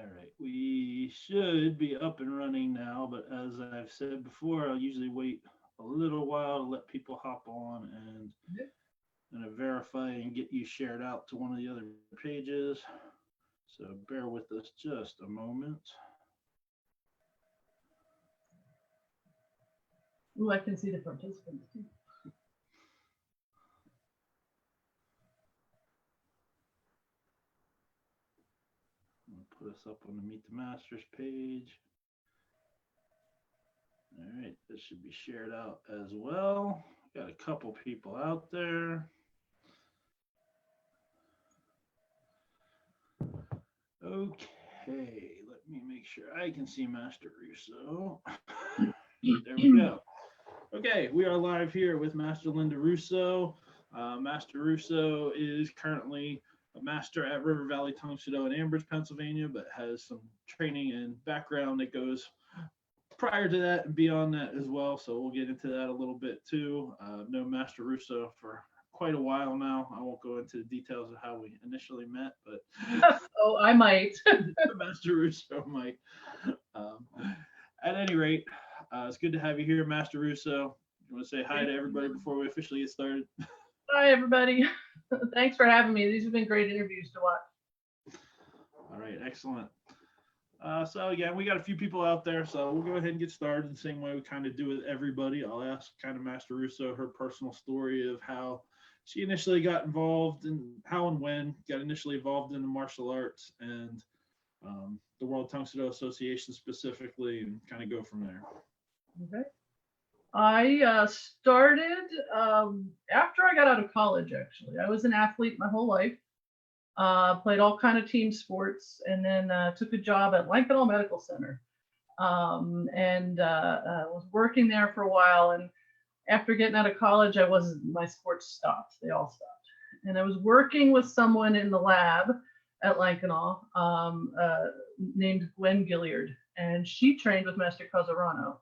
All right, we should be up and running now, but as I've said before, I'll usually wait a little while to let people hop on and verify and get you shared out to one of the other pages. So bear with us just a moment. Ooh, I can see the participants too. I'm gonna put us up on the Meet the Masters page. All right, this should be shared out as well. Got a couple people out there. Okay, let me make sure I can see Master Russo. There we go. Okay, we are live here with Master Linda Russo. Master Russo is currently a master at River Valley Tongsudo in Ambridge, Pennsylvania, but has some training and background that goes prior to that and beyond that as well. So we'll get into that a little bit too. Known Master Russo for quite a while now. I won't go into the details of how we initially met, but Oh, I might. Master Russo might. Um, at any rate, it's good to have you here, Master Russo. You want to say hi to everybody before we officially get started? Hi, everybody. Thanks for having me. These have been great interviews to watch. All right, excellent. So again, we got a few people out there, so we'll go ahead and get started the same way we kind of do with everybody. I'll ask kind of Master Russo her personal story of how she initially got involved and how and when got initially involved in the martial arts and the World Tongsudo Association specifically, and kind of go from there. Okay. I started after I got out of college, actually. I was an athlete my whole life, played all kind of team sports, and then took a job at Lankenau Medical Center, and was working there for a while. And after getting out of college, my sports stopped. They all stopped. And I was working with someone in the lab at Lankenau named Gwen Gilliard, and she trained with Master Casarano,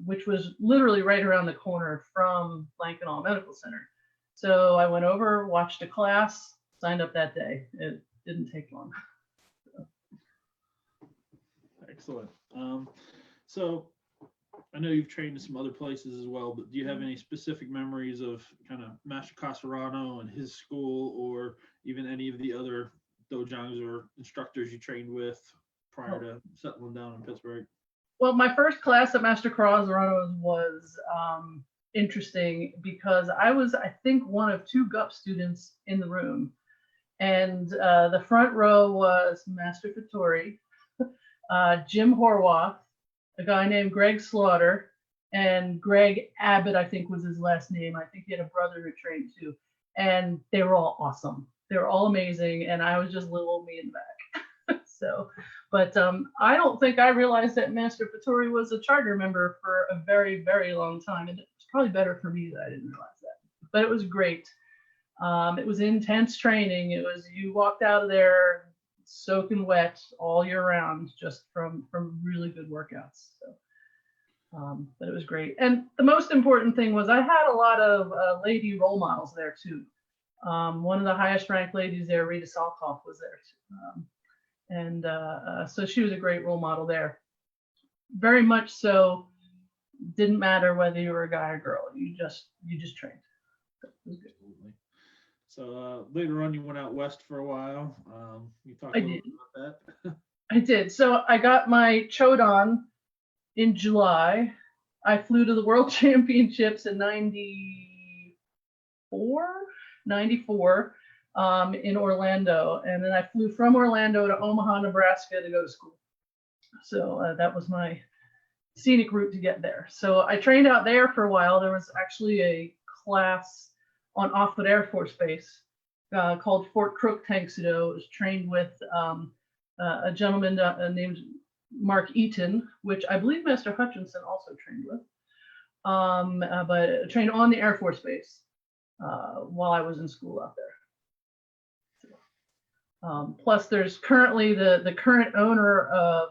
which was literally right around the corner from Lankenau Medical Center. So I went over, watched a class, signed up that day. It didn't take long. Excellent. So I know you've trained in some other places as well, but do you have any specific memories of kind of Master Casarano and his school, or even any of the other dojans or instructors you trained with prior to settling down in Pittsburgh? Well, my first class at Master Casarano was interesting because I was, I think, one of two GUP students in the room. And the front row was Master Fattori, Jim Horwath, a guy named Greg Slaughter, and Greg Abbott, I think was his last name. I think he had a brother who trained too. And they were all awesome. They were all amazing. And I was just little old me in the back. So, but I don't think I realized that Master Fattori was a charter member for a very, very long time. And it's probably better for me that I didn't realize that. But it was great. It was intense training. It was, you walked out of there soaking wet all year round, just from really good workouts. So, but it was great. And the most important thing was I had a lot of lady role models there too. One of the highest ranked ladies there, Rita Salkoff, was there too. And so she was a great role model there. Very much so. Didn't matter whether you were a guy or girl. You just trained. So it was good. Absolutely. So later on, you went out west for a while. You talked I a little did. bit about that. I did. So I got my Chodan in July. I flew to the World Championships in 94 in Orlando. And then I flew from Orlando to Omaha, Nebraska to go to school. So that was my scenic route to get there. So I trained out there for a while. There was actually a class on Offutt Air Force Base called Fort Crook Tangsudo. It was trained with a gentleman named Mark Eaton, which I believe Master Hutchinson also trained with, but trained on the Air Force Base while I was in school out there. So, plus, there's currently the current owner of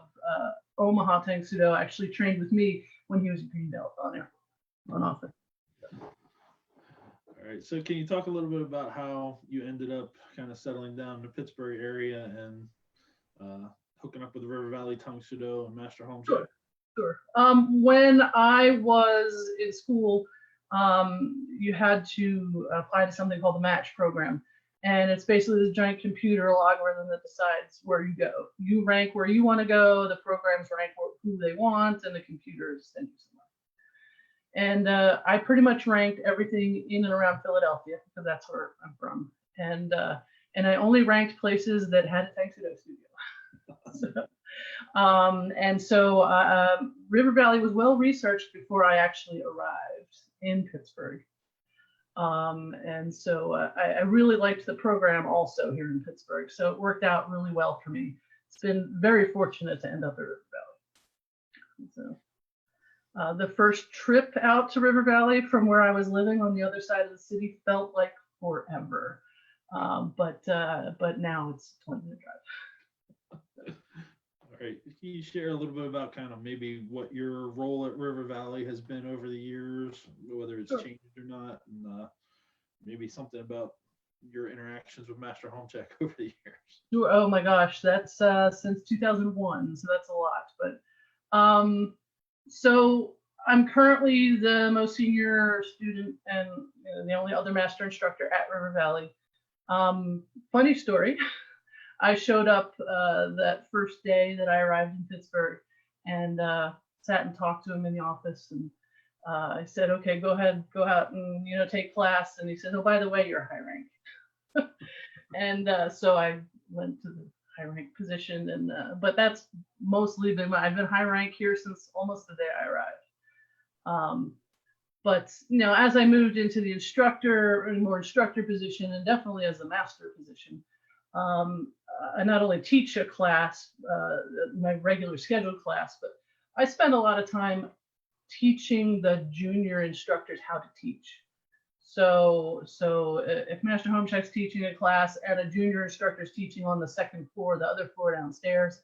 Omaha Tangsudo actually trained with me when he was a green belt on Offutt. All right. So can you talk a little bit about how you ended up kind of settling down in the Pittsburgh area and Tang Sudo, and Master Home Check? Sure. Sure. When I was in school, you had to apply to something called the match program. And it's basically the giant computer algorithm that decides where you go. You rank where you want to go, the programs rank who they want, and the computers send you somewhere. And I pretty much ranked everything in and around Philadelphia because that's where I'm from. And I only ranked places that had a Tang Sudo studio. And so River Valley was well researched before I actually arrived in Pittsburgh. And so I really liked the program also here in Pittsburgh. So it worked out really well for me. It's been very fortunate to end up at River Valley. So the first trip out to River Valley from where I was living on the other side of the city felt like forever. But now it's a 20-minute drive. All right. Can you share a little bit about kind of maybe what your role at River Valley has been over the years, whether it's changed or not, and maybe something about your interactions with Master Home Check over the years? Sure. Oh my gosh, that's since 2001, so that's a lot. But so I'm currently the most senior student and the only other master instructor at River Valley. Funny story. I showed up that first day that I arrived in Pittsburgh and sat and talked to him in the office. And I said, okay, go ahead, go out and, take class. And he said, oh, by the way, you're high rank. And so I went to the high rank position. And but that's mostly I've been high rank here since almost the day I arrived. But as I moved into the more instructor position, and definitely as the master position, I not only teach a class, my regular scheduled class, but I spend a lot of time teaching the junior instructors how to teach. So if Master Home Check's teaching a class and a junior instructor is teaching on the second floor, the other floor downstairs,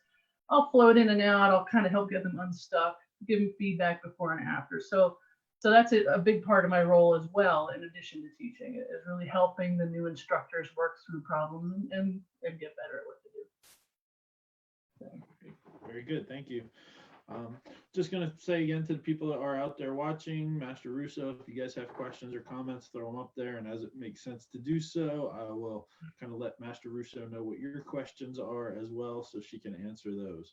I'll float in and out. I'll kind of help get them unstuck, give them feedback before and after. So that's a big part of my role as well, in addition to teaching, is really helping the new instructors work through problems and get better at what they do. So. Very good, thank you. Just going to say again to the people that are out there watching, Master Russo, if you guys have questions or comments, throw them up there, and as it makes sense to do so, I will kind of let Master Russo know what your questions are as well, so she can answer those.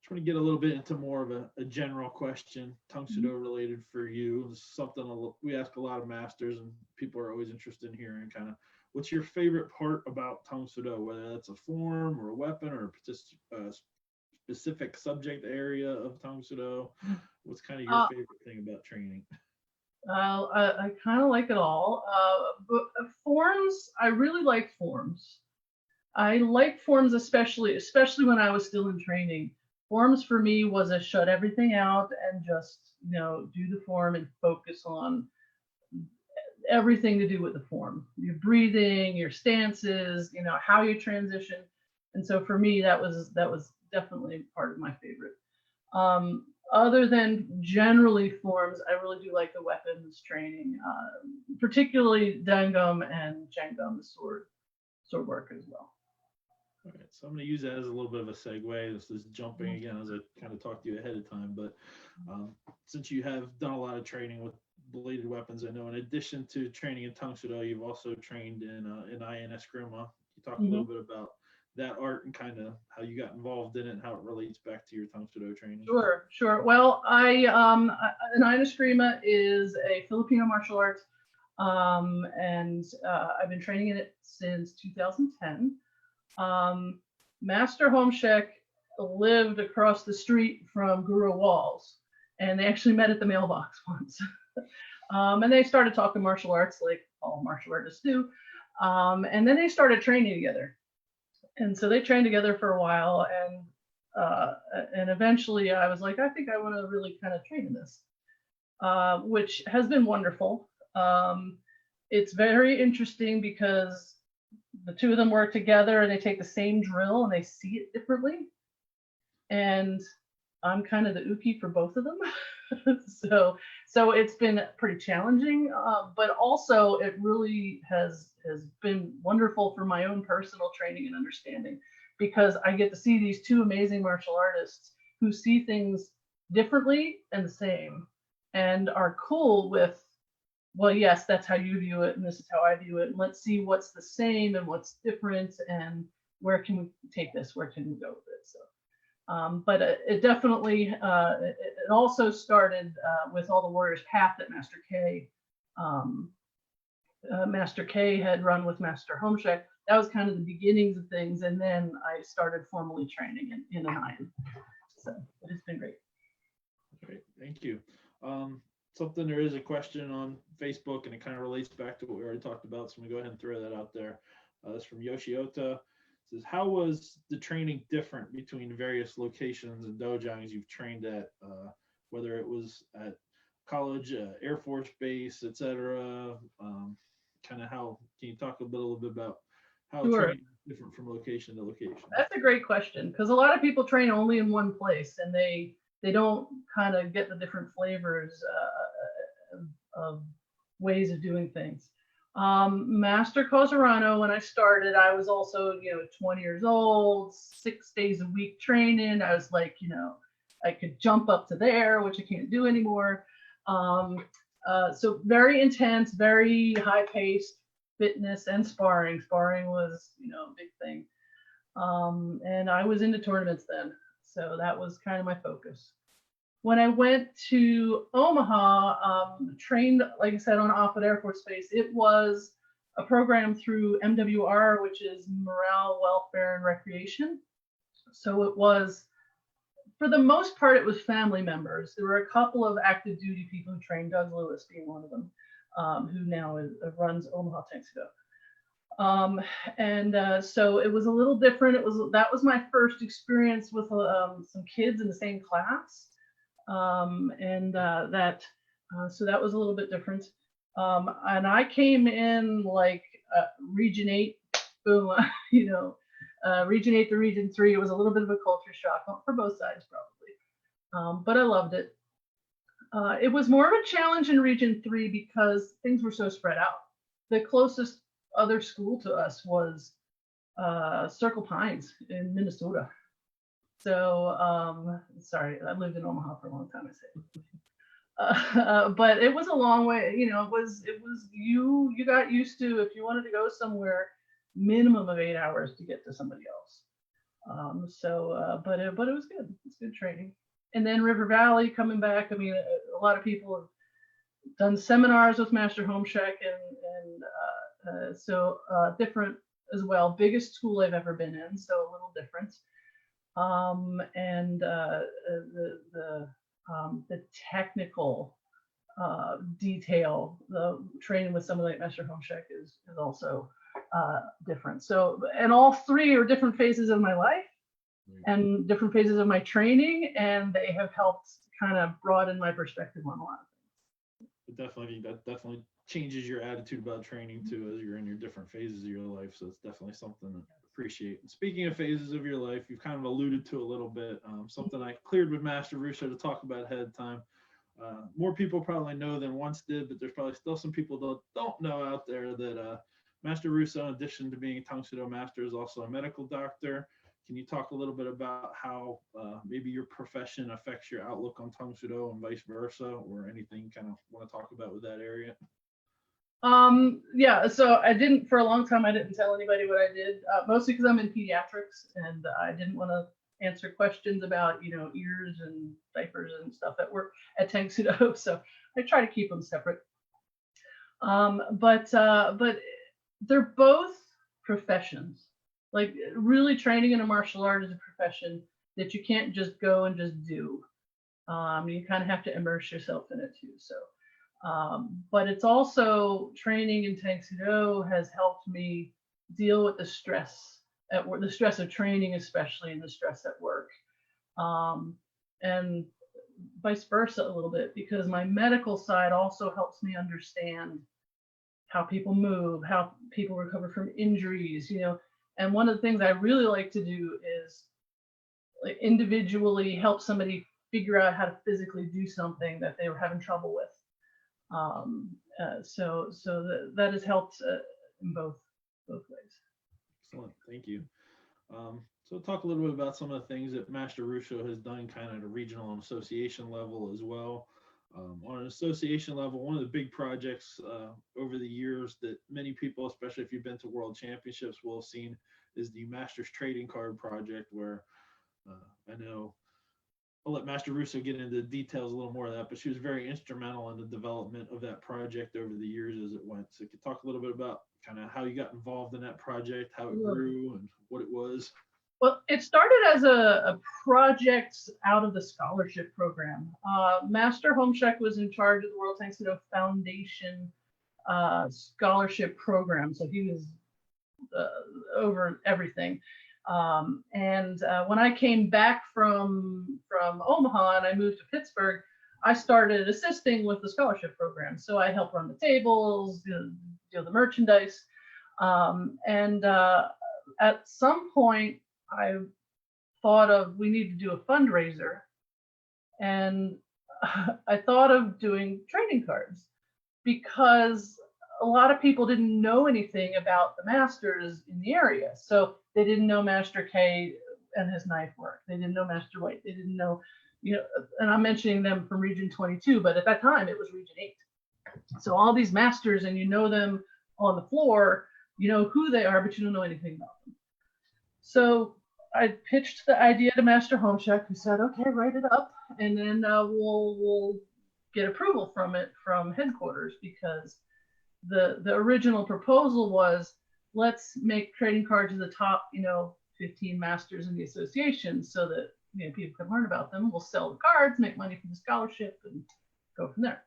Just want to get a little bit into more of a general question, Tang Sudo related for you. This is something we ask a lot of masters, and people are always interested in hearing kind of what's your favorite part about Tang Sudo, whether that's a form or a weapon or a specific subject area of Tang Sudo. What's kind of your favorite thing about training? I kind of like it all. But forms, I really like forms. I like forms especially when I was still in training. Forms for me was a shut everything out and just, do the form and focus on everything to do with the form. Your breathing, your stances, how you transition. And so for me, that was definitely part of my favorite. Other than generally forms, I really do like the weapons training, particularly Dangum and Jangum, the sword work as well. All right, so I'm going to use that as a little bit of a segue. This is jumping again as I kind of talked to you ahead of time, but since you have done a lot of training with bladed weapons, I know in addition to training in Tang Sudo, you've also trained in INS Grima. You talk a little bit about that art and kind of how you got involved in it and how it relates back to your Tang Sudo training. Sure. Well, an INS Grima is a Filipino martial art, and I've been training in it since 2010. Master Home Check lived across the street from Guru Walls, and they actually met at the mailbox once. And they started talking martial arts like all martial artists do. And then they started training together. And so they trained together for a while, and eventually I was like, I think I want to really kind of train in this, which has been wonderful. It's very interesting because the two of them work together and they take the same drill and they see it differently. And I'm kind of the Uki for both of them. So it's been pretty challenging, but also it really has been wonderful for my own personal training and understanding, because I get to see these two amazing martial artists who see things differently and the same, and are cool with, well, yes, that's how you view it, and this is how I view it, and let's see what's the same and what's different, and where can we take this, where can we go with it. So but it definitely, it also started with all the Warriors Path that Master K had run with Master Homeshek. That was kind of the beginnings of things, and then I started formally training in an iron. So it's been great. Great, thank you. There is a question on Facebook, and it kind of relates back to what we already talked about, so I'm gonna go ahead and throw that out there. That's from Yoshiota. Says, how was the training different between various locations and dojos you've trained at, whether it was at college, Air Force Base, etc.? Kind of how, can you talk a little bit about how Sure. training is different from location to location? That's a great question, because a lot of people train only in one place, and they don't kind of get the different flavors of ways of doing things. Master Cosarano, when I started, I was also, 20 years old, 6 days a week training. I was like, I could jump up to there, which I can't do anymore. So very intense, very high paced fitness and sparring. Sparring was, a big thing. And I was into tournaments then. So that was kind of my focus. When I went to Omaha, trained, like I said, on Offutt Air Force Base, it was a program through MWR, which is Morale, Welfare, and Recreation. So it was, for the most part, it was family members. There were a couple of active duty people who trained, Doug Lewis being one of them, who now runs Omaha Tuxedo. So it was a little different. That was my first experience with some kids in the same class. So that was a little bit different. And I came in like Region 8, boom, Region 8 to Region 3. It was a little bit of a culture shock for both sides, probably. But I loved it. It was more of a challenge in Region 3 because things were so spread out. The closest other school to us was Circle Pines in Minnesota. So, sorry, I lived in Omaha for a long time, I say. But it was a long way, it was you got used to, if you wanted to go somewhere, minimum of 8 hours to get to somebody else. But it was good. It's good training. And then River Valley coming back. I mean, a lot of people have done seminars with Master Homeshek, and so different as well. Biggest school I've ever been in, so a little different. The technical detail, the training with somebody like Master Homeshek is also different. So, and all three are different phases of my life and different phases of my training, and they have helped kind of broaden my perspective on a lot of things. That definitely changes your attitude about training too, as you're in your different phases of your life. So it's definitely something to appreciate. And speaking of phases of your life, you've kind of alluded to a little bit, something I cleared with Master Russo to talk about ahead of time. More people probably know than once did, but there's probably still some people that don't know out there that Master Russo, in addition to being a Tuxedo Master, is also a medical doctor. Can you talk a little bit about how maybe your profession affects your outlook on Tuxedo and vice versa, or anything you kind of want to talk about with that area? Yeah, so for a long time, I didn't tell anybody what I did, mostly because I'm in pediatrics and I didn't want to answer questions about, ears and diapers and stuff that work at Tuxedo. So I try to keep them separate. But they're both professions. Like, really training in a martial art is a profession that you can't just go and just do. You kind of have to immerse yourself in it too. So. But it's also, training in Tuxedo has helped me deal with the stress at work, the stress of training, especially, and the stress at work, and vice versa a little bit, because my medical side also helps me understand how people move, how people recover from injuries, And one of the things I really like to do is individually help somebody figure out how to physically do something that they were having trouble with. So that has helped in both ways. Excellent, thank you. So talk a little bit about some of the things that Master Russo has done kind of at a regional and association level as well. On an association level, one of the big projects over the years that many people, especially if you've been to World Championships, will have seen is the Masters Trading Card Project, where I know I'll let Master Russo get into the details a little more of that, but she was very instrumental in the development of that project over the years as it went. So you could talk a little bit about kind of how you got involved in that project, how it grew, and what it was. Well, it started as a project out of the scholarship program. Master Homeshek was in charge of the World Tank Sudo Foundation scholarship program, so he was over everything. And when I came back from Omaha and I moved to Pittsburgh, I started assisting with the scholarship program. So I helped run the tables, do the merchandise, and at some point, I thought of we need to do a fundraiser, and I thought of doing trading cards because a lot of people didn't know anything about the masters in the area. So they didn't know Master K and his knife work. They didn't know Master White. They didn't know, and I'm mentioning them from Region 22, but at that time it was Region 8. So all these masters, and you know them on the floor, you know who they are, but you don't know anything about them. So I pitched the idea to Master Homeshek, who said, okay, write it up, and then we'll get approval from it from headquarters, because the original proposal was, let's make trading cards of the top 15 masters in the association, so that people can learn about them. We'll sell the cards, make money from the scholarship, and go from there.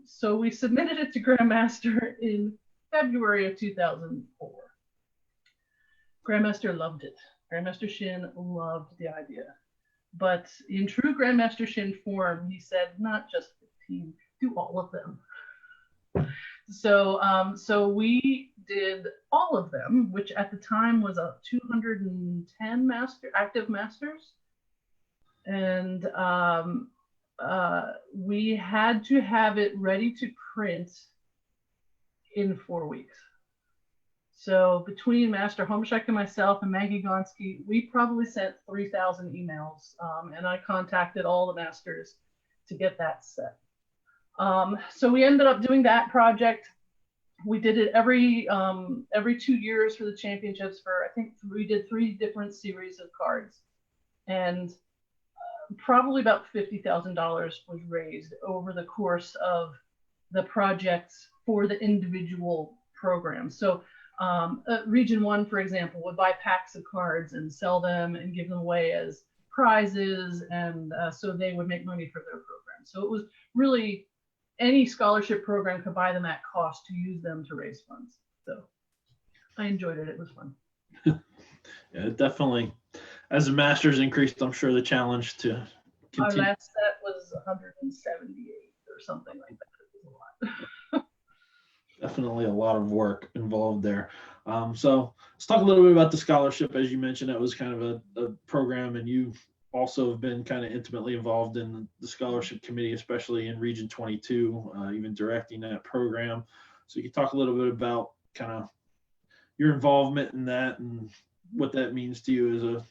So we submitted it to Grandmaster in February of 2004. Grandmaster loved it. Grandmaster Shin loved the idea. But in true Grandmaster Shin form, he said, not just 15, do all of them. So we did all of them, which at the time was 210 active masters. And we had to have it ready to print in 4 weeks. So between Master Homeshek and myself and Maggie Gonski, we probably sent 3,000 emails, and I contacted all the masters to get that set. So we ended up doing that project. We did it every 2 years for the championships. I think we did 3 different series of cards, and probably about $50,000 was raised over the course of the projects for the individual programs. So Region 1, for example, would buy packs of cards and sell them and give them away as prizes, and so they would make money for their program. So it was really, any scholarship program could buy them at cost to use them to raise funds. So I enjoyed it. It was fun. Yeah, definitely. As the masters increased, I'm sure the challenge to continue. Our last set was 178 or something like that. It was a lot. Definitely a lot of work involved there. So let's talk a little bit about the scholarship. As you mentioned, that was kind of a program, and you also have been kind of intimately involved in the scholarship committee, especially in Region 22, even directing that program. So you can talk a little bit about kind of your involvement in that and what that means to you as a.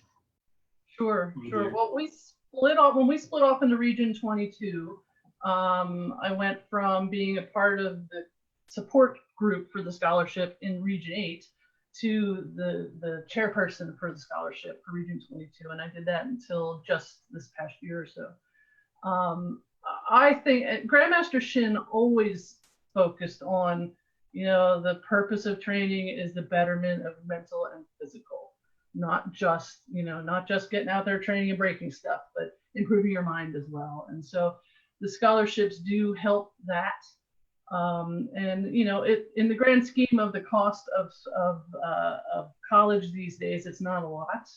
Sure. Well, when we split off into Region 22, I went from being a part of the support group for the scholarship in Region 8 to the chairperson for the scholarship for Region 22, and I did that until just this past year or so. I think Grandmaster Shin always focused on, the purpose of training is the betterment of mental and physical, not just getting out there training and breaking stuff, but improving your mind as well. And so the scholarships do help that. And in the grand scheme of the cost of college these days, it's not a lot.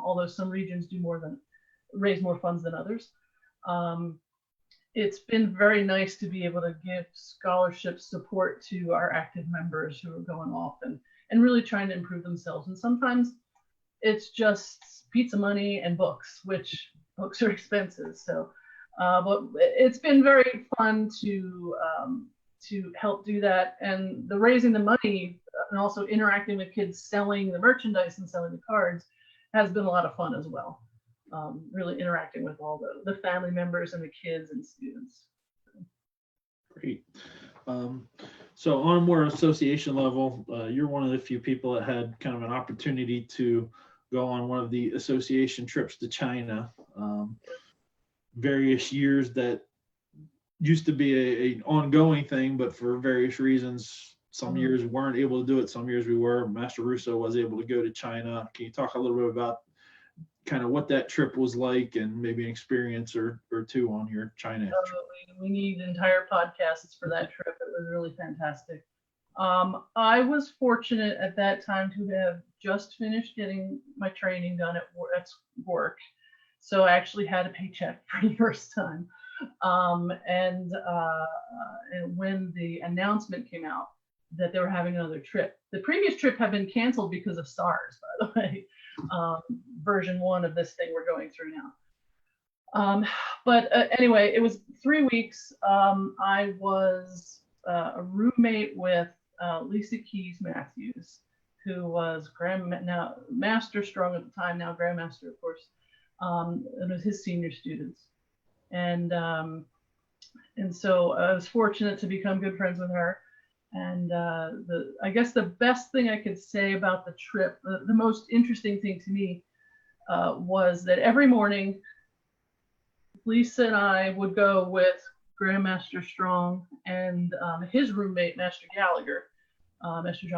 Although some regions do raise more funds than others. It's been very nice to be able to give scholarship support to our active members who are going off and really trying to improve themselves. And sometimes it's just pizza money and books, which books are expensive. So, but it's been very fun to help do that, and the raising the money and also interacting with kids selling the merchandise and selling the cards has been a lot of fun as well. Really interacting with all the family members and the kids and students. Great. So on a more association level, you're one of the few people that had kind of an opportunity to go on one of the association trips to China. Various years that used to be an ongoing thing, but for various reasons, some years we weren't able to do it. Some years we were. Master Russo was able to go to China. Can you talk a little bit about kind of what that trip was like and maybe an experience or two on your China trip? We need entire podcasts for that trip. It was really fantastic. I was fortunate at that time to have just finished getting my training done at work. So I actually had a paycheck for the first time. And when the announcement came out that they were having another trip, the previous trip had been canceled because of SARS, by the way, version 1 of this thing we're going through now. But anyway, it was 3 weeks. I was a roommate with Lisa Keys Matthews, who was Master Strong at the time, now Grandmaster, of course. It was his senior students. And so I was fortunate to become good friends with her. And I guess the best thing I could say about the trip, the most interesting thing to me was that every morning, Lisa and I would go with Grandmaster Strong and his roommate, Master John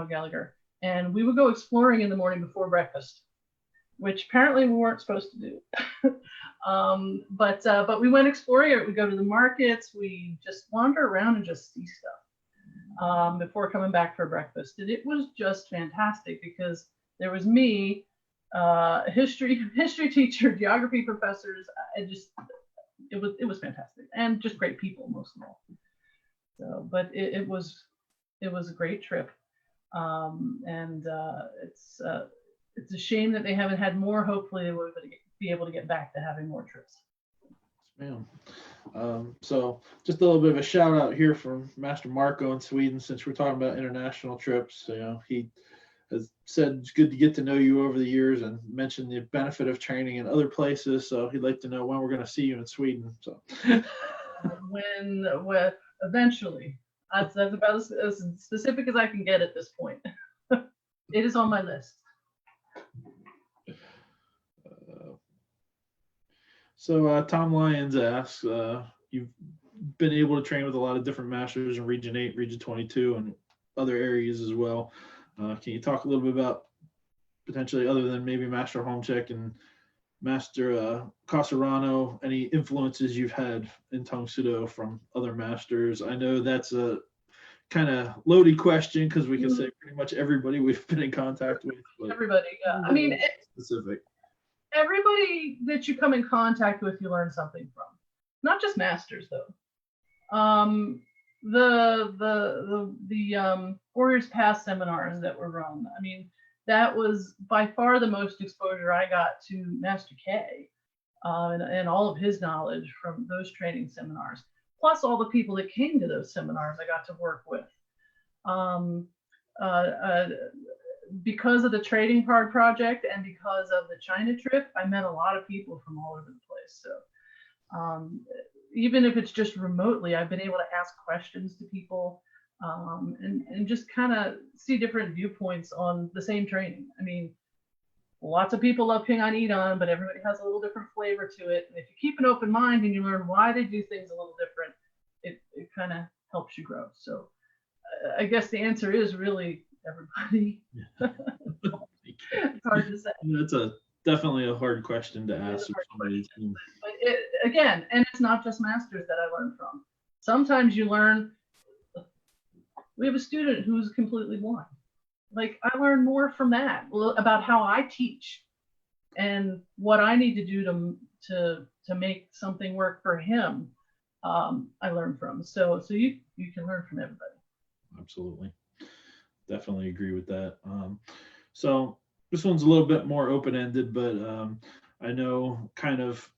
Gallagher, and we would go exploring in the morning before breakfast, which apparently we weren't supposed to do. But we went exploring. We go to the markets. We just wander around and just see stuff before coming back for breakfast. And it was just fantastic because there was me, history teacher, geography professors. It was fantastic, and just great people most of all. So, but it was a great trip, and it's a shame that they haven't had more. Hopefully, they will be able to get back to having more trips. Ma'am. So just a little bit of a shout out here from Master Marco in Sweden, since we're talking about international trips. You know, he has said it's good to get to know you over the years and mentioned the benefit of training in other places. So he'd like to know when we're going to see you in Sweden. So when eventually, that's about as specific as I can get at this point. It is on my list. So Tom Lyons asks, you've been able to train with a lot of different masters in Region 8, Region 22, and other areas as well. Can you talk a little bit about potentially, other than maybe Master Homcheck and Master Casarano, any influences you've had in Tong Sudo from other masters? I know that's a kind of loaded question because we can say pretty much everybody we've been in contact with. But everybody, yeah. I mean, specific. Everybody that you come in contact with, you learn something from. Not just masters, though. The Warriors Pass seminars that were run. I mean, that was by far the most exposure I got to Master K and all of his knowledge from those training seminars. Plus all the people that came to those seminars I got to work with. Because of the trading card project and because of the China trip, I met a lot of people from all over the place. So even if it's just remotely, I've been able to ask questions to people and just kind of see different viewpoints on the same training. I mean, lots of people love Ping on Edon, but everybody has a little different flavor to it. And if you keep an open mind and you learn why they do things a little different, it kind of helps you grow. So I guess the answer is really everybody. It's hard to say. That's definitely a hard question to ask. But again, and it's not just masters that I learned from. Sometimes you learn. We have a student who's completely blind. Like, I learned more from that about how I teach and what I need to do to make something work for him. I learned from. So you can learn from everybody. Absolutely. Definitely agree with that. So this one's a little bit more open-ended, but I know kind of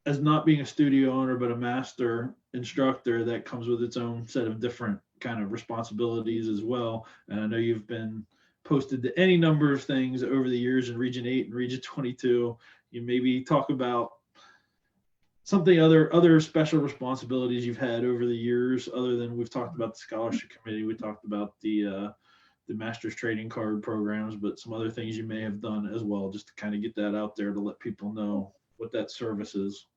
as not being a studio owner, but a master instructor, that comes with its own set of different kind of responsibilities as well. And I know you've been posted to any number of things over the years in Region 8 and Region 22. You maybe talk about something other special responsibilities you've had over the years, other than we've talked about the scholarship committee, we talked about the master's trading card programs, but some other things you may have done as well, just to kind of get that out there to let people know what that service is.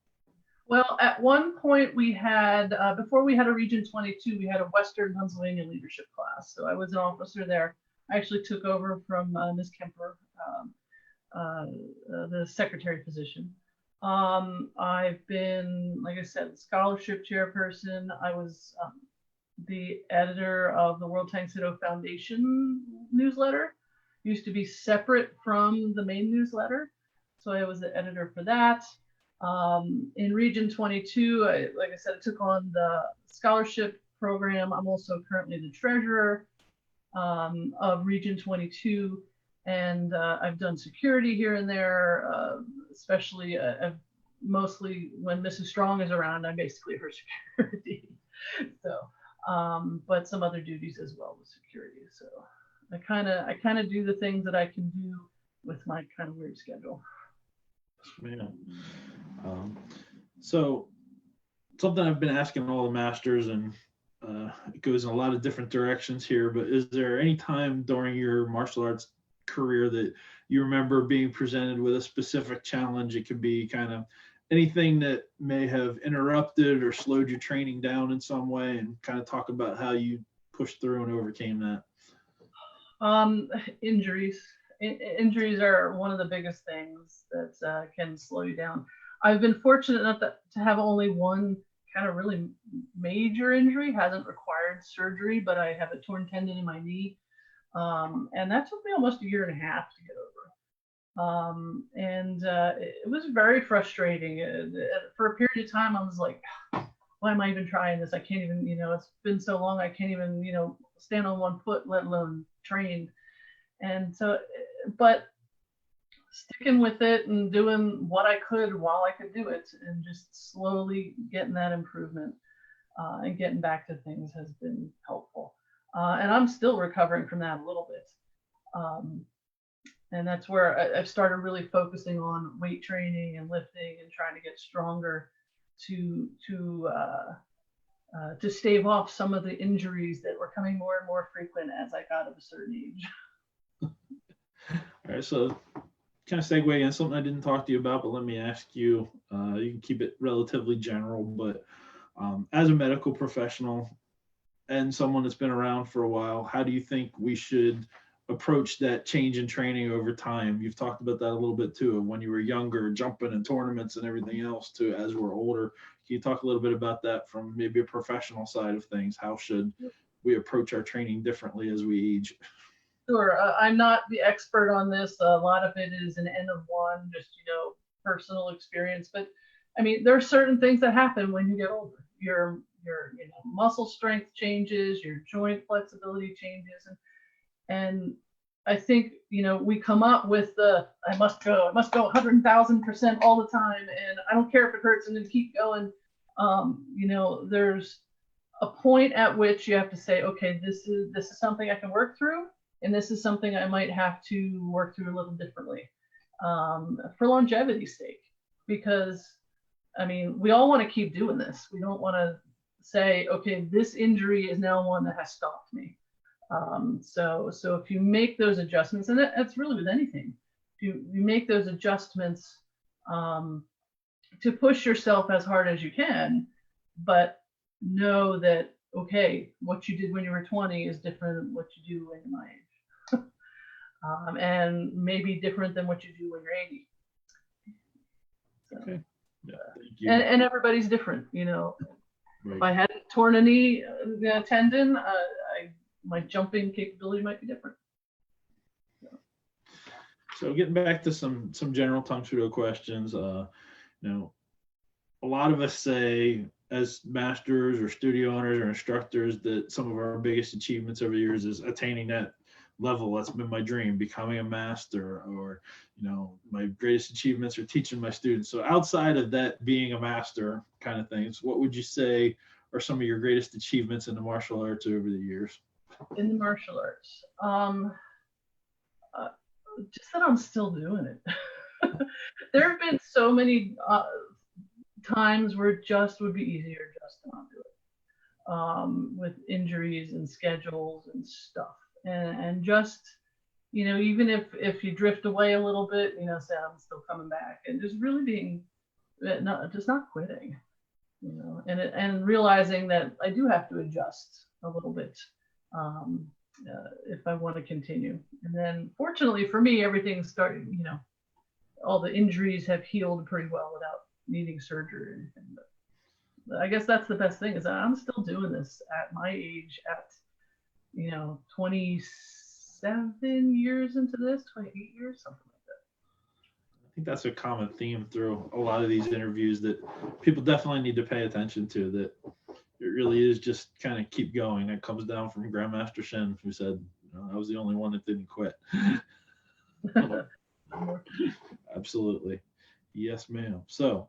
Well, at one point we had, before we had a Region 22, we had a Western Pennsylvania leadership class. So I was an officer there. I actually took over from Ms. Kemper, the secretary position. I've been, like I said, the scholarship chairperson. I was the editor of the World Tang Soo Do Foundation newsletter. Used to be separate from the main newsletter. So I was the editor for that. In Region 22, like I said, I took on the scholarship program. I'm also currently the treasurer of Region 22, and I've done security here and there, especially mostly when Mrs. Strong is around, I'm basically her security. So, but some other duties as well with security. So I kind of do the things that I can do with my kind of weird schedule. Yeah. So something I've been asking all the masters, and it goes in a lot of different directions here, but is there any time during your martial arts career that you remember being presented with a specific challenge? It could be kind of anything that may have interrupted or slowed your training down in some way, and kind of talk about how you pushed through and overcame that. Injuries. Injuries are one of the biggest things that can slow you down. I've been fortunate enough to have only one kind of really major injury. Hasn't required surgery, but I have a torn tendon in my knee. And that took me almost a year and a half to get over. It was very frustrating. For a period of time, I was like, why am I even trying this? I can't even, it's been so long, I can't even, stand on one foot, let alone train. And so, but sticking with it and doing what I could while I could do it, and just slowly getting that improvement and getting back to things has been helpful. And I'm still recovering from that a little bit. And that's where I've started really focusing on weight training and lifting and trying to get stronger to stave off some of the injuries that were coming more and more frequent as I got of a certain age. All right, so kind of segue in something I didn't talk to you about, but let me ask you, you can keep it relatively general, but as a medical professional and someone that's been around for a while, how do you think we should approach that change in training over time? You've talked about that a little bit too, when you were younger, jumping in tournaments and everything else, to as we're older. Can you talk a little bit about that from maybe a professional side of things? How should we approach our training differently as we age? Sure. I'm not the expert on this. A lot of it is an N of one, just, personal experience. But I mean, there are certain things that happen when you get older. Your muscle strength changes, your joint flexibility changes. And I think, we come up with I must go 100,000% all the time. And I don't care if it hurts, I'm going to keep going. There's a point at which you have to say, okay, this is something I can work through. And this is something I might have to work through a little differently for longevity's sake, because we all want to keep doing this. We don't want to say, okay, this injury is now one that has stopped me. So if you make those adjustments, and that's really with anything, if you make those adjustments to push yourself as hard as you can, but know that, okay, what you did when you were 20 is different than what you do when you're my age. And maybe different than what you do when you're 80. So, okay. Yeah, thank you. And everybody's different, Right. If I hadn't torn a knee tendon, my jumping capability might be different. So getting back to some general Tang Soo Do questions, a lot of us say, as masters or studio owners or instructors, that some of our biggest achievements over the years is attaining that level. That's been my dream, becoming a master, or my greatest achievements are teaching my students. So outside of that being a master kind of things, what would you say are some of your greatest achievements in the martial arts over the years? In the martial arts, just that I'm still doing it. There have been so many times where it just would be easier just to not do it, with injuries and schedules and stuff, and just even if you drift away a little bit, say I'm still coming back, and just really being not quitting, and realizing that I do have to adjust a little bit, if I want to continue. And then fortunately for me, everything's starting, all the injuries have healed pretty well without needing surgery or anything. But I guess that's the best thing, is that I'm still doing this at my age, at 27 years into this, 28 years, something like that. I think that's a common theme through a lot of these interviews that people definitely need to pay attention to, that it really is just kind of keep going. It comes down from Grandmaster Shen, who said, I was the only one that didn't quit. Absolutely. Yes, ma'am. So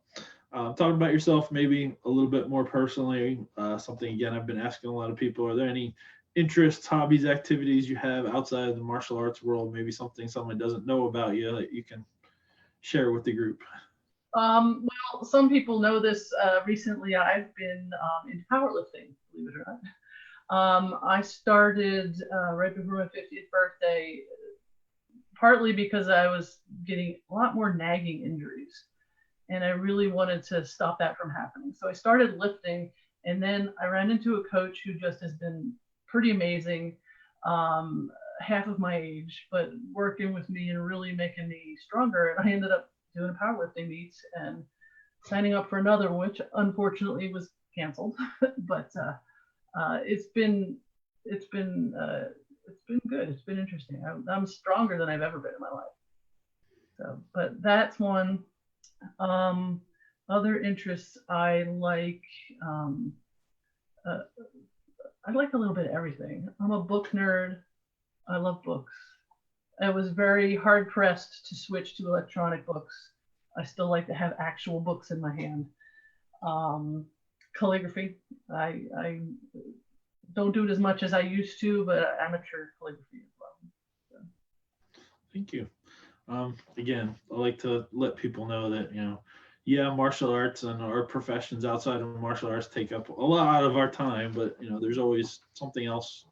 talking about yourself maybe a little bit more personally, something again I've been asking a lot of people, are there any interests, hobbies, activities you have outside of the martial arts world, maybe something someone doesn't know about you that you can share with the group? Well, some people know this. Recently, I've been into powerlifting, believe it or not. I started right before my 50th birthday, partly because I was getting a lot more nagging injuries, and I really wanted to stop that from happening. So I started lifting, and then I ran into a coach who just has been pretty amazing, half of my age, but working with me and really making me stronger. And I ended up doing a powerlifting meet and signing up for another, which unfortunately was canceled. But it's been good. It's been interesting. I'm stronger than I've ever been in my life. So, but that's one. Other interests, I like a little bit of everything. I'm a book nerd. I love books. I was very hard pressed to switch to electronic books. I still like to have actual books in my hand. Calligraphy. I don't do it as much as I used to, but amateur calligraphy as well. So. Thank you. Again, I like to let people know that, martial arts and our professions outside of martial arts take up a lot of our time, but, there's always something else.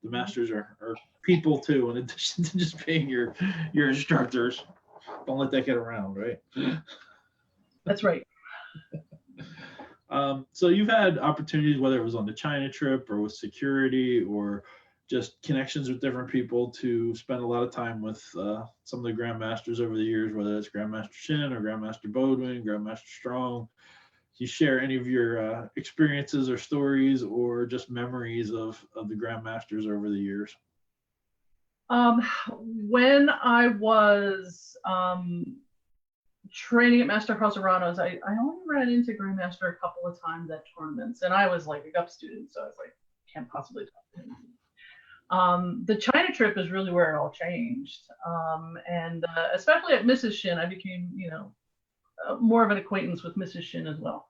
The masters are people too, in addition to just being your instructors. Don't let that get around, right? That's right. So you've had opportunities, whether it was on the China trip or with security or just connections with different people, to spend a lot of time with some of the grandmasters over the years, whether it's Grandmaster Shin or Grandmaster Bodwin, Grandmaster Strong. Can you share any of your experiences or stories or just memories of the grandmasters over the years? When I was training at Master Jorgensen, I only ran into Grandmaster a couple of times at tournaments, and I was like a GUP student, so I was like, can't possibly talk to him. The China trip is really where it all changed, and especially at Mrs. Shin, I became, more of an acquaintance with Mrs. Shin as well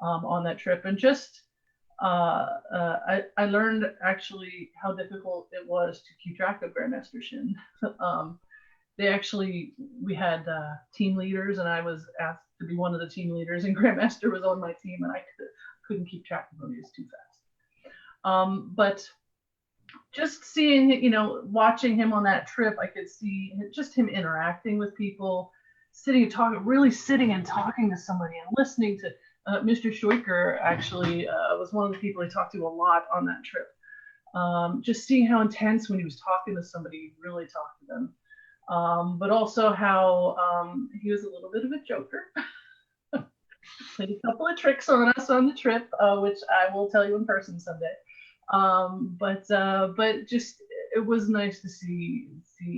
on that trip, and just I learned actually how difficult it was to keep track of Grandmaster Shin. We had team leaders, and I was asked to be one of the team leaders, and Grandmaster was on my team, and I couldn't keep track of him. He was too fast. But just seeing, watching him on that trip, I could see just him interacting with people, sitting and talking to somebody and listening to Mr. Schweiker actually was one of the people I talked to a lot on that trip. Just seeing how intense when he was talking to somebody, he really talked to them. But also how he was a little bit of a joker. Played a couple of tricks on us on the trip, which I will tell you in person someday. But just it was nice to see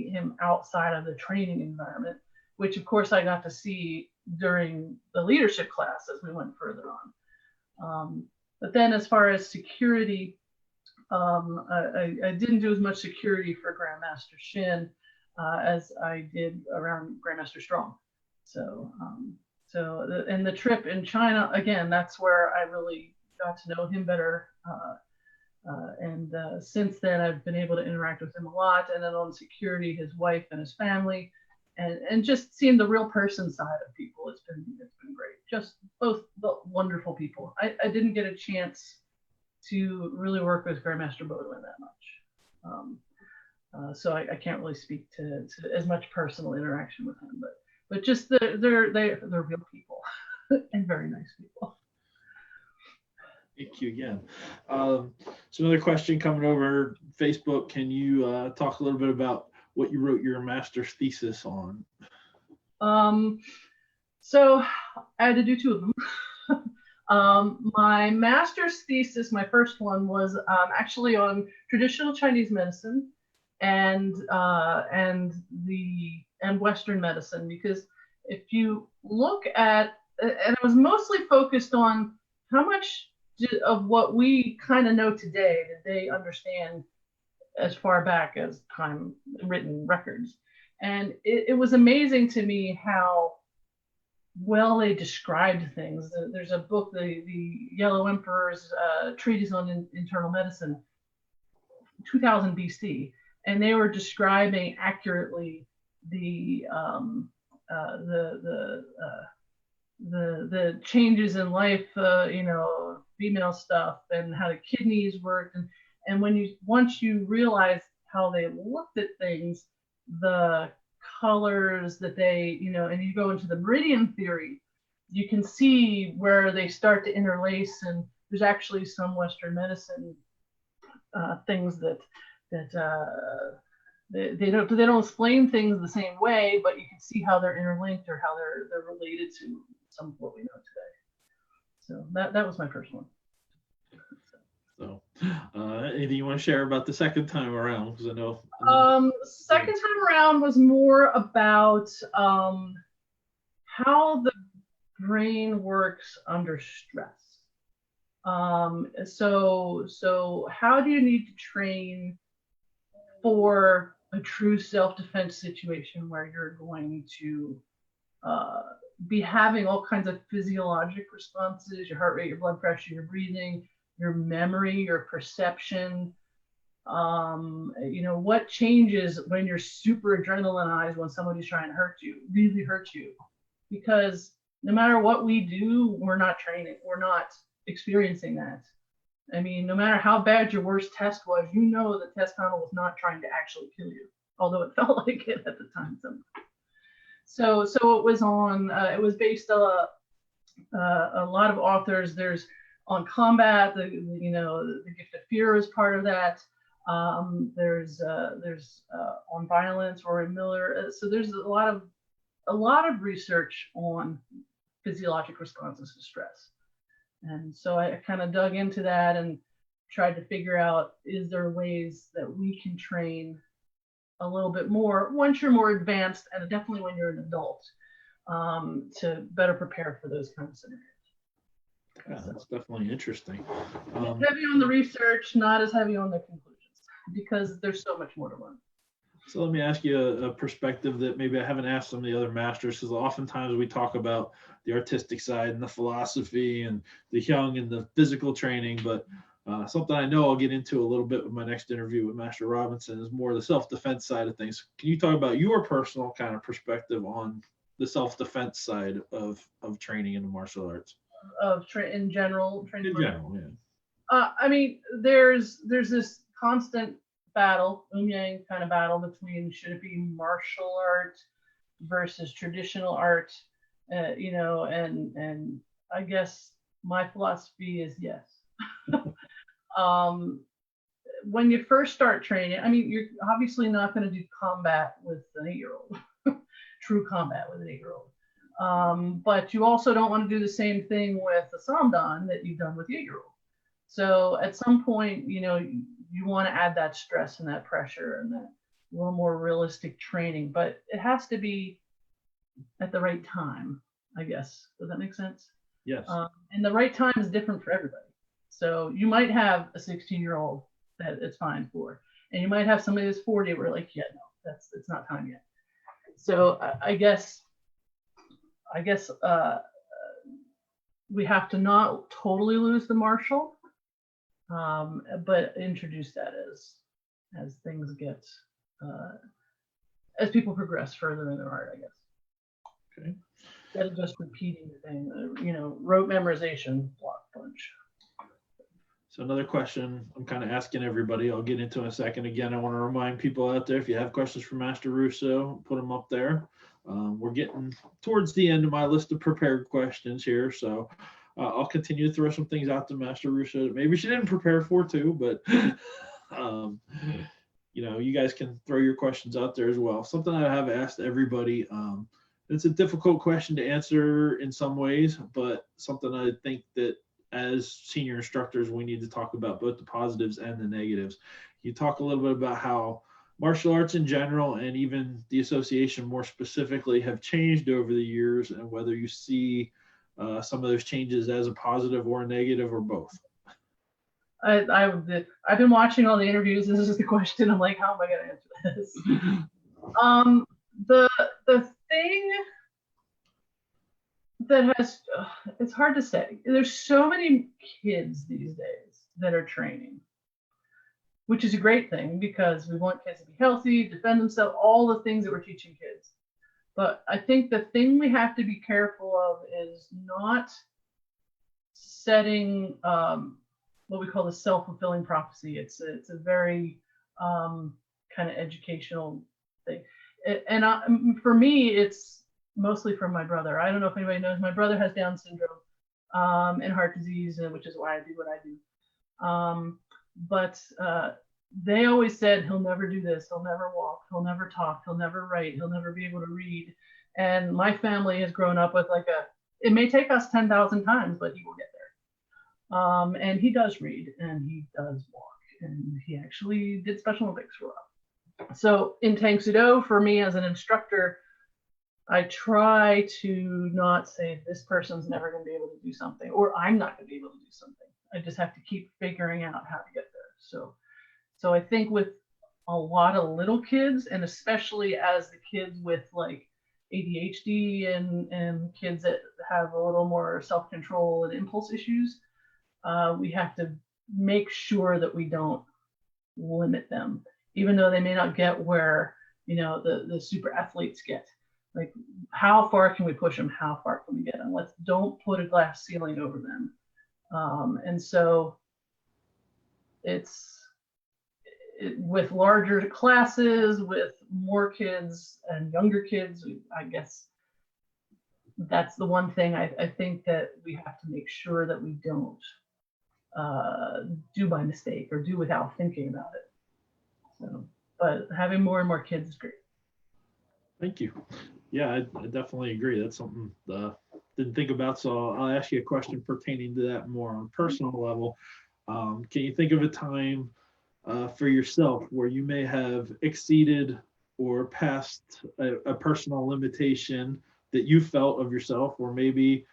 him outside of the training environment, which of course I got to see during the leadership class as we went further on. But then as far as security, I didn't do as much security for Grandmaster Shin as I did around Grandmaster Strong. So, and the trip in China, again, that's where I really got to know him better. And since then, I've been able to interact with him a lot. And then on security, his wife and his family, and just seeing the real person side of people, it's been great. Just both wonderful people. I didn't get a chance to really work with Grandmaster Bodwin that much, so I can't really speak to as much personal interaction with him. But just they're real people and very nice people. Thank you again. So another question coming over Facebook. Can you talk a little bit about what you wrote your master's thesis on? So I had to do two of them. My master's thesis, my first one, was actually on traditional Chinese medicine and Western medicine, because if you look at, and it was mostly focused on how much of what we kind of know today did they understand as far back as time written records. And it was amazing to me how well they described things. There's a book, the Yellow Emperor's Treatise on Internal Medicine, 2000 BC, and they were describing accurately the changes in life, female stuff, and how the kidneys worked, and once you realize how they looked at things, the colors that they, and you go into the meridian theory, you can see where they start to interlace. And there's actually some Western medicine things that they don't explain things the same way, but you can see how they're interlinked or how they're related to some of what we know today. So that was my first one. So, anything you want to share about the second time around? Because I know. Second time around was more about how the brain works under stress. So how do you need to train for a true self-defense situation where you're going to be having all kinds of physiologic responses, your heart rate, your blood pressure, your breathing, your memory, your perception, what changes when you're super adrenalinized when somebody's trying to really hurt you. Because no matter what we do, we're not training, we're not experiencing that. I mean, no matter how bad your worst test was, the test panel was not trying to actually kill you, although it felt like it at the time. So it was on, it was based on a lot of authors. There's on combat, the gift of fear is part of that. There's on violence, Rory Miller. So there's a lot of research on physiologic responses to stress. And so I kind of dug into that and tried to figure out, is there ways that we can train a little bit more once you're more advanced, and definitely when you're an adult, to better prepare for those kinds of scenarios. Yeah, that's definitely interesting. Heavy on the research, not as heavy on the conclusions, because there's so much more to learn. So let me ask you a perspective that maybe I haven't asked some of the other masters, because oftentimes we talk about the artistic side and the philosophy and the young and the physical training, but something I know I'll get into a little bit with my next interview with Master Robinson is more the self-defense side of things. Can you talk about your personal kind of perspective on the self-defense side of training in the martial arts? In general, training. In general, yeah. I mean, there's this constant battle, yin-yang kind of battle between, should it be martial art versus traditional art, and I guess my philosophy is yes. When you first start training, I mean, you're obviously not going to do combat with an 8-year-old, true combat with an 8-year-old. But you also don't want to do the same thing with the Samdan that you've done with the 8-year-old. So at some point, you want to add that stress and that pressure and that little more realistic training, but it has to be at the right time, I guess. Does that make sense? Yes. And the right time is different for everybody. So you might have a 16-year-old that it's fine for. And you might have somebody that's 40 where like, yeah, no, it's not time yet. So I guess we have to not totally lose the martial, but introduce that as things get as people progress further in their art, I guess. Okay. Instead of just repeating the thing, rote memorization, block punch. So another question I'm kind of asking everybody, I'll get into in a second. Again, I want to remind people out there, if you have questions for Master Russo, put them up there. We're getting towards the end of my list of prepared questions here, so I'll continue to throw some things out to Master Russo that maybe she didn't prepare for too, but you guys can throw your questions out there as well. Something I have asked everybody. It's a difficult question to answer in some ways, but something I think that as senior instructors, we need to talk about both the positives and the negatives. You talk a little bit about how martial arts in general and even the association more specifically have changed over the years, and whether you see some of those changes as a positive or a negative or both. I've been watching all the interviews. This is the question. I'm like, how am I going to answer this? The thing that has, it's hard to say. There's so many kids these days that are training, which is a great thing because we want kids to be healthy, defend themselves, all the things that we're teaching kids. But I think the thing we have to be careful of is not setting what we call the self-fulfilling prophecy. It's a very kind of educational thing. For me, it's mostly from my brother. I don't know if anybody knows, my brother has Down syndrome and heart disease, which is why I do what I do. But they always said, he'll never do this, he'll never walk, he'll never talk, he'll never write, he'll never be able to read. And my family has grown up with it may take us 10,000 times, but he will get there. And he does read and he does walk, and he actually did Special Olympics for a while. So in Tang Soo Do, for me as an instructor, I try to not say this person's never going to be able to do something, or I'm not going to be able to do something. I just have to keep figuring out how to get there. So I think with a lot of little kids, and especially as the kids with like ADHD and kids that have a little more self-control and impulse issues, we have to make sure that we don't limit them, even though they may not get where the super athletes get. Like, how far can we push them? How far can we get them? Don't put a glass ceiling over them. And so with larger classes, with more kids and younger kids, I guess that's the one thing I think that we have to make sure that we don't do by mistake or do without thinking about it. So, but having more and more kids is great. Thank you. Yeah, I definitely agree. That's something I didn't think about. So I'll ask you a question pertaining to that more on a personal level. Can you think of a time for yourself where you may have exceeded or passed a personal limitation that you felt of yourself, or maybe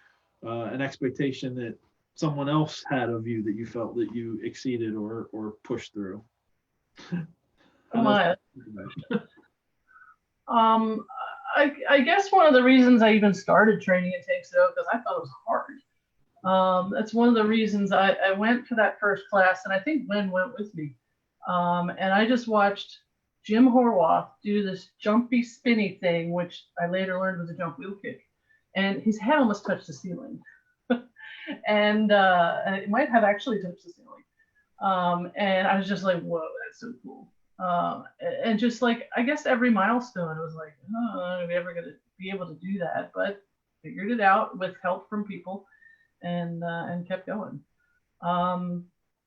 an expectation that someone else had of you that you felt that you exceeded or pushed through? I guess one of the reasons I even started training in Tang Soo Do because I thought it was hard. That's one of the reasons I went to that first class, and I think Glenn went with me. And I just watched Jim Horwath do this jumpy, spinny thing, which I later learned was a jump wheel kick. And his head almost touched the ceiling. And it might have actually touched the ceiling. And I was just like, whoa, that's so cool. And just like, I guess every milestone, it was like, oh, are we ever going to be able to do that? But figured it out with help from people and kept going.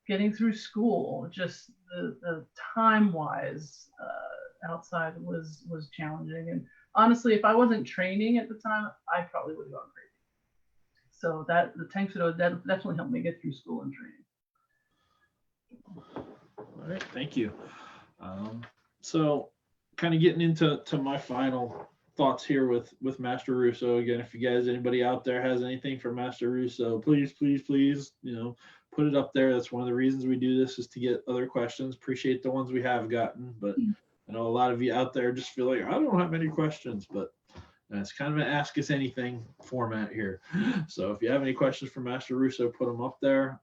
Getting through school, just the time-wise outside was challenging. And honestly, if I wasn't training at the time, I probably would have gone crazy. So the Tang Soo Do definitely helped me get through school and training. All right, thank you. So kind of getting into my final thoughts here with Master Russo. Again, if you guys, anybody out there has anything for Master Russo, please, please, please, put it up there. That's one of the reasons we do this, is to get other questions. Appreciate the ones we have gotten, but I know a lot of you out there just feel like, I don't have any questions, but it's kind of an ask us anything format here. So if you have any questions for Master Russo, put them up there.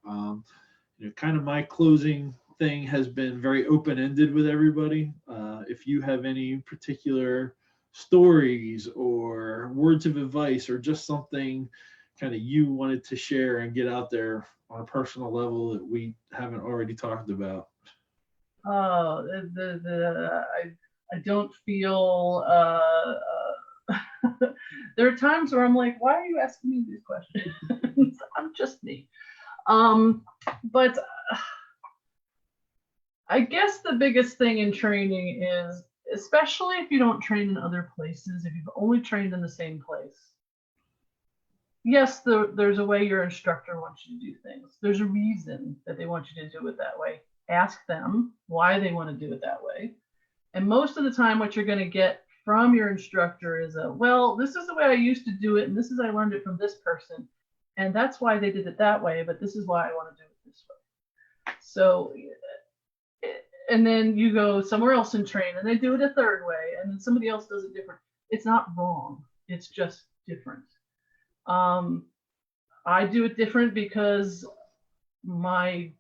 Kind of my closing thing has been very open-ended with everybody. If you have any particular stories or words of advice or just something kind of you wanted to share and get out there on a personal level that we haven't already talked about. Oh, I don't feel. There are times where I'm like, why are you asking me these questions? I'm just me. But I guess the biggest thing in training is, especially if you don't train in other places, if you've only trained in the same place. Yes, there's a way your instructor wants you to do things. There's a reason that they want you to do it that way. Ask them why they want to do it that way. And most of the time, what you're going to get from your instructor is well, this is the way I used to do it, and this is I learned it from this person, and that's why they did it that way, but this is why I want to do it this way. So, and then you go somewhere else and train, and they do it a third way, and then somebody else does it different. It's not wrong. It's just different. I do it different because my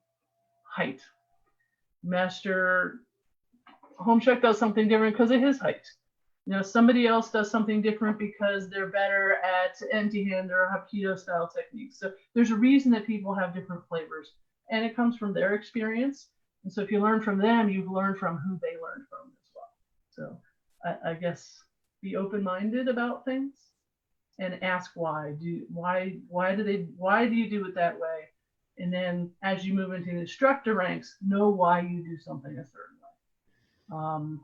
height. Master Homeshek does something different because of his height. Somebody else does something different because they're better at empty hand or Hapkido style techniques. So there's a reason that people have different flavors, and it comes from their experience. And so if you learn from them, you've learned from who they learned from as well. So I guess be open-minded about things and ask why. Why do you do it that way? And then as you move into the instructor ranks, know why you do something a certain way.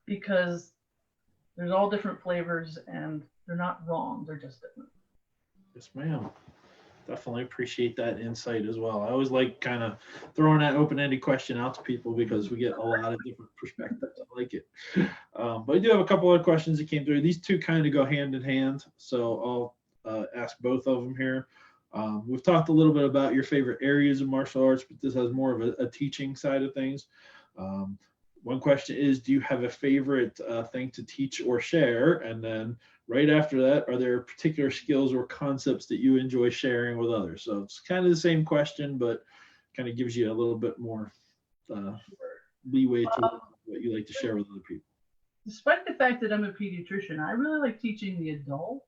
Because there's all different flavors and they're not wrong, they're just different. Yes, ma'am. Definitely appreciate that insight as well. I always like kind of throwing that open-ended question out to people because we get a lot of different perspectives. I like it. But I do have a couple of questions that came through. These two kind of go hand in hand, so I'll ask both of them here. We've talked a little bit about your favorite areas of martial arts, but this has more of a teaching side of things. One question is, do you have a favorite thing to teach or share? And then right after that, are there particular skills or concepts that you enjoy sharing with others? So it's kind of the same question, but kind of gives you a little bit more leeway to what you like to share with other people. Despite the fact that I'm a pediatrician, I really like teaching the adults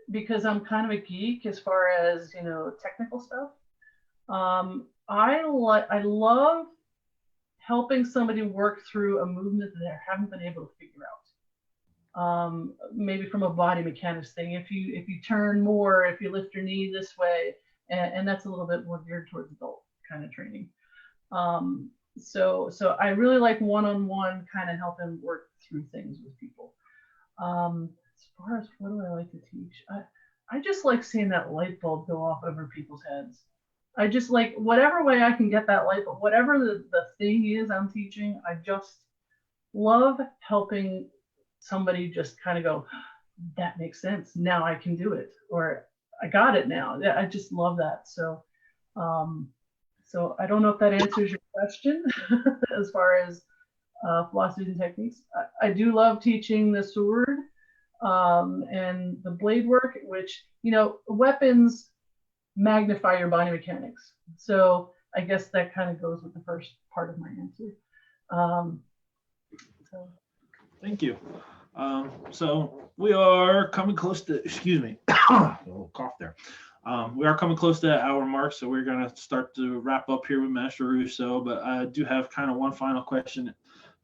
because I'm kind of a geek as far as, technical stuff. I love helping somebody work through a movement that they haven't been able to figure out. Maybe from a body mechanics thing. If you turn more, if you lift your knee this way, and that's a little bit more geared towards adult kind of training. So I really like one-on-one kind of helping work through things with people. As far as what do I like to teach, I just like seeing that light bulb go off over people's heads. I just like whatever way I can get that light bulb, whatever the thing is I'm teaching, I just love helping somebody just kind of go, that makes sense. Now I can do it, or I got it now. I just love that. So I don't know if that answers your question as far as philosophies and techniques. I do love teaching the sword and the blade work, which, weapons magnify your body mechanics. So I guess that kind of goes with the first part of my answer. Thank you. So we are coming close to, excuse me, a little cough there. We are coming close to that hour mark, so we're going to start to wrap up here with Master Russo, but I do have kind of one final question that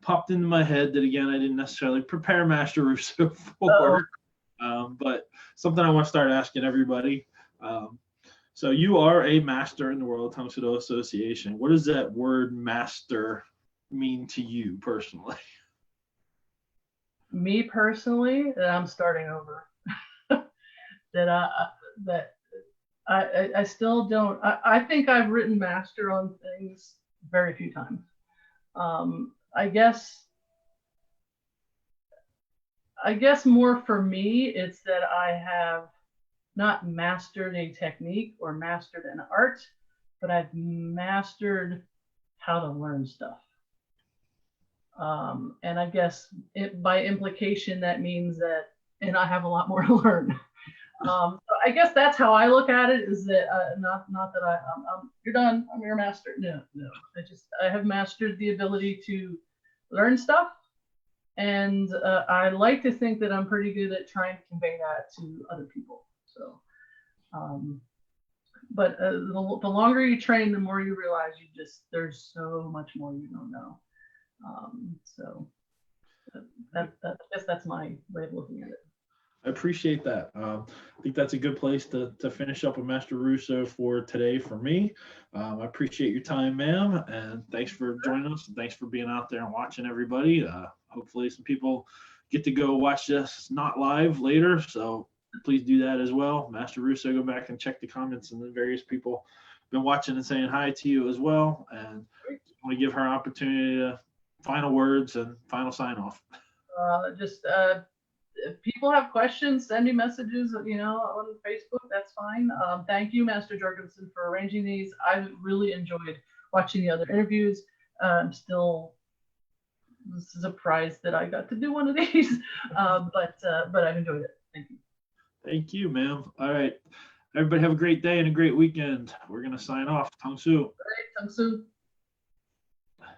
popped into my head that, again, I didn't necessarily prepare Master Russo for, but something I want to start asking everybody. So you are a master in the World Tang Soo Do Association. What does that word master mean to you personally? Me personally, I'm starting over. I still don't. I think I've written master on things very few times. I guess I guess more for me, it's that I have not mastered a technique or mastered an art, but I've mastered how to learn stuff. And I guess by implication, that means that, and I have a lot more to learn. So I guess that's how I look at it. Is that not that you're done, I'm your master. No, no. I have mastered the ability to learn stuff, and I like to think that I'm pretty good at trying to convey that to other people. So, but the longer you train, the more you realize there's so much more you don't know. So I guess that's my way of looking at it. I appreciate that. I think that's a good place to finish up with Master Russo for today for me. I appreciate your time, ma'am, and thanks for joining us. And thanks for being out there and watching, everybody. Hopefully some people get to go watch this not live later, so please do that as well. Master Russo, go back and check the comments, and the various people been watching and saying hi to you as well. And I want to give her an opportunity to final words and final sign off. If people have questions, send me messages, on Facebook. That's fine. Thank you, Master Jorgensen, for arranging these. I really enjoyed watching the other interviews. I'm still surprised that I got to do one of these, but I've enjoyed it. Thank you. Thank you, ma'am. All right. Everybody have a great day and a great weekend. We're going to sign off. Tang Su. All right, Tang Su.